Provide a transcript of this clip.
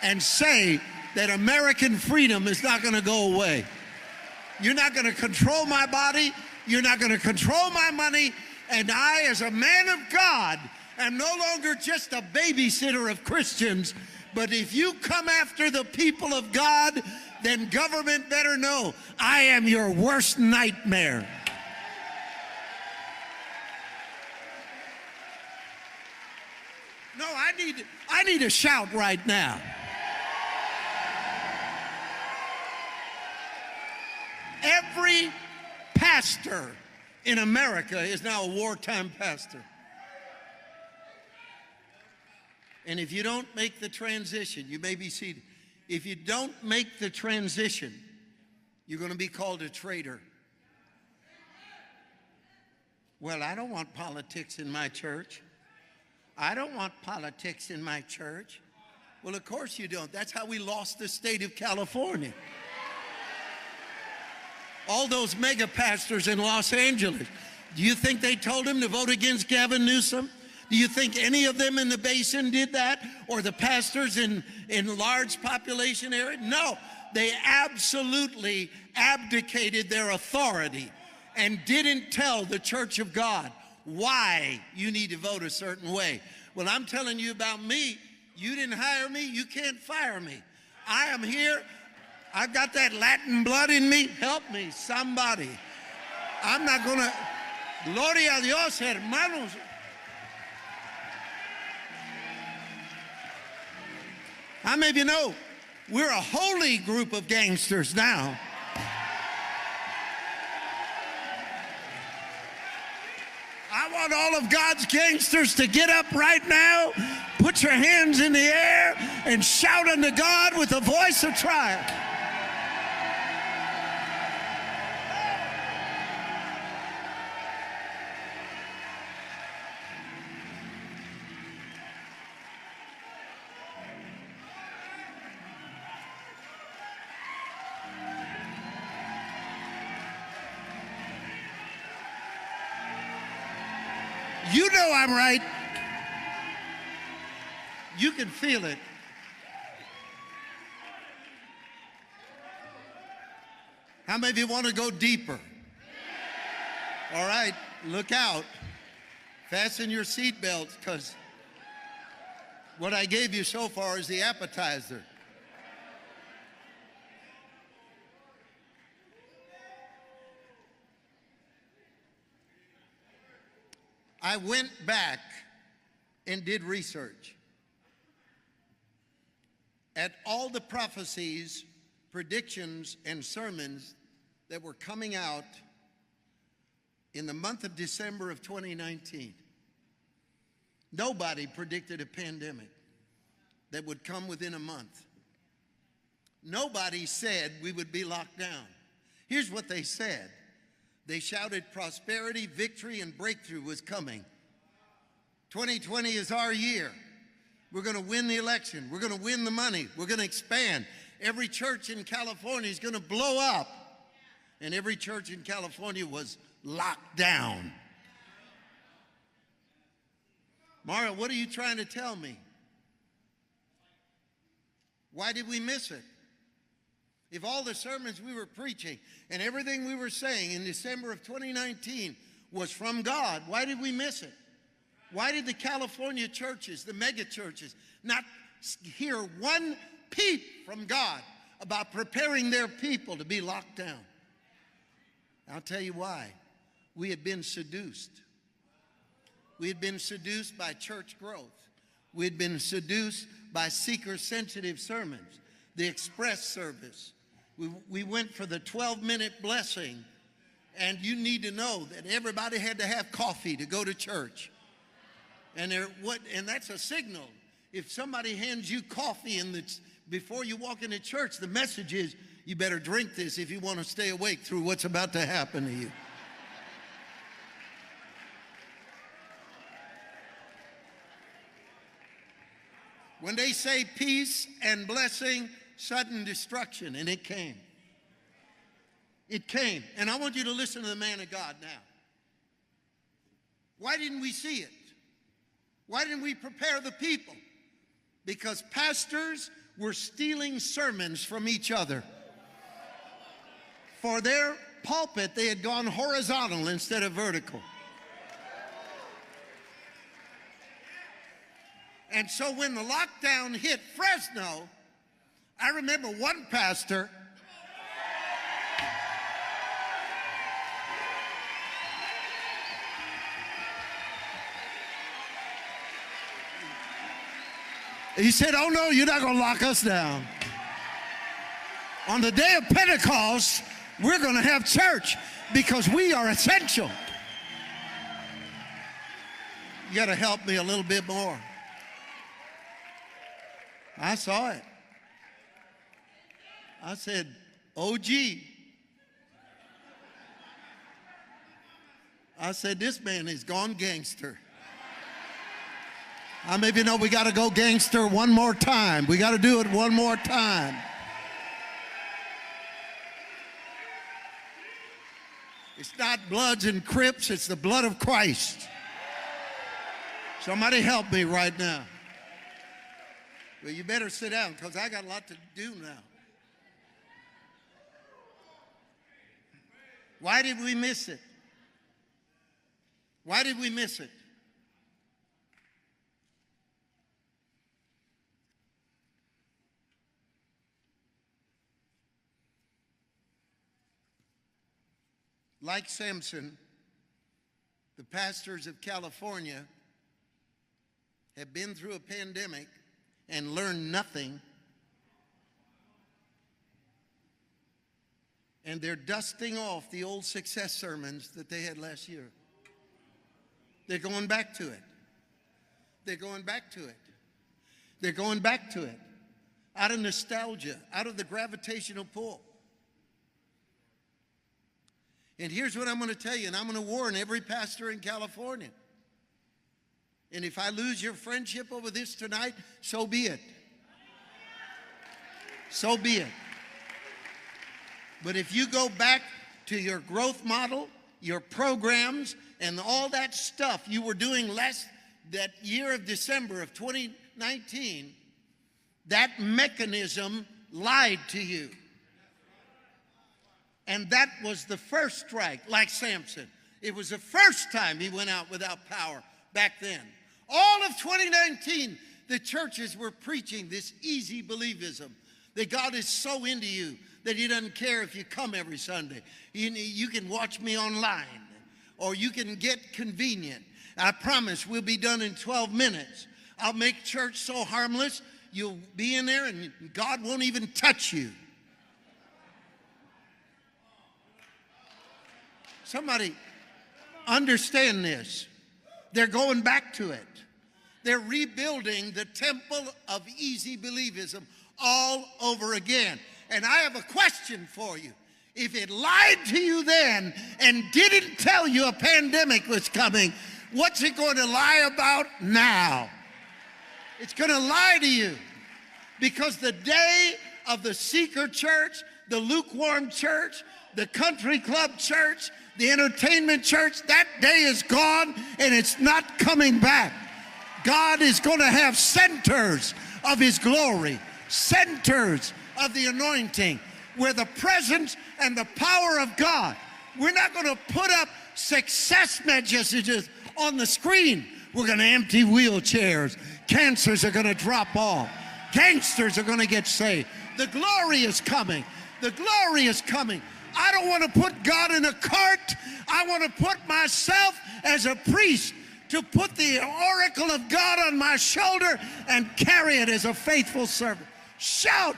and say that American freedom is not going to go away. You're not going to control my body. You're not going to control my money. And I, as a man of God, am no longer just a babysitter of Christians. But if you come after the people of God, then government better know I am your worst nightmare. No, I need a shout right now. Every pastor in America is now a wartime pastor. And if you don't make the transition, you may be seated. If you don't make the transition, you're going to be called a traitor. Well, I don't want politics in my church. I don't want politics in my church. Well, of course you don't. That's how we lost the state of California. All those mega pastors in Los Angeles, do you think they told him to vote against Gavin Newsom? Do you think any of them in the basin did that? Or the pastors in large population areas? No, they absolutely abdicated their authority and didn't tell the Church of God why you need to vote a certain way. Well, I'm telling you about me. You didn't hire me, you can't fire me. I am here. I've got that Latin blood in me. Help me, somebody. I'm not gonna, gloria a Dios, hermanos. How many of you know we're a holy group of gangsters now? I want all of God's gangsters to get up right now, put your hands in the air, and shout unto God with a voice of triumph. You know I'm right. You can feel it. How many of you want to go deeper? All right, look out. Fasten your seatbelts, because what I gave you so far is the appetizer. I went back and did research at all the prophecies, predictions, and sermons that were coming out in the month of December of 2019. Nobody predicted a pandemic that would come within a month. Nobody said we would be locked down. Here's what they said. They shouted prosperity, victory, and breakthrough was coming. 2020 is our year. We're going to win the election. We're going to win the money. We're going to expand. Every church in California is going to blow up. And every church in California was locked down. Mario, what are you trying to tell me? Why did we miss it? If all the sermons we were preaching and everything we were saying in December of 2019 was from God, why did we miss it? Why did the California churches, the mega churches, not hear one peep from God about preparing their people to be locked down? I'll tell you why. We had been seduced. We had been seduced by church growth. We had been seduced by seeker-sensitive sermons, the express service. We went for the 12-minute blessing, and you need to know that everybody had to have coffee to go to church. And that's a signal. If somebody hands you coffee before you walk into church, the message is, you better drink this if you want to stay awake through what's about to happen to you. When they say peace and blessing, sudden destruction, and it came. It came. And I want you to listen to the man of God now. Why didn't we see it? Why didn't we prepare the people? Because pastors were stealing sermons from each other. For their pulpit, they had gone horizontal instead of vertical. And so when the lockdown hit Fresno, I remember one pastor he said, "Oh no, you're not going to lock us down. On the day of Pentecost, we're going to have church because we are essential." You got to help me a little bit more. I saw it. I said, "OG." I said, "This man is gone gangster." How many of you know we got to go gangster one more time? We got to do it one more time. It's not Bloods and Crips, it's the blood of Christ. Somebody help me right now. Well, you better sit down because I got a lot to do now. Why did we miss it? Why did we miss it? Like Samson, the pastors of California have been through a pandemic and learned nothing, and they're dusting off the old success sermons that they had last year. They're going back to it. They're going back to it. They're going back to it. Out of nostalgia, out of the gravitational pull. And here's what I'm going to tell you, and I'm going to warn every pastor in California. And if I lose your friendship over this tonight, so be it. So be it. But if you go back to your growth model, your programs, and all that stuff you were doing that year of December of 2019, that mechanism lied to you. And that was the first strike, like Samson. It was the first time he went out without power back then. All of 2019, the churches were preaching this easy believism, that God is so into you that he doesn't care if you come every Sunday. You can watch me online, or you can get convenient. I promise we'll be done in 12 minutes. I'll make church so harmless, you'll be in there and God won't even touch you. Somebody understand this. They're going back to it. They're rebuilding the temple of easy believism all over again. And I have a question for you. If it lied to you then and didn't tell you a pandemic was coming, what's it going to lie about now? It's going to lie to you, because the day of the seeker church, the lukewarm church, the country club church, the entertainment church, that day is gone and it's not coming back. God is going to have centers of his glory, centers of the anointing, where the presence and the power of God. We're not going to put up success messages on the screen. We're going to empty wheelchairs. Cancers are going to drop off. Gangsters are going to get saved. The glory is coming. The glory is coming. I don't want to put God in a cart. I want to put myself as a priest to put the oracle of God on my shoulder and carry it as a faithful servant. Shout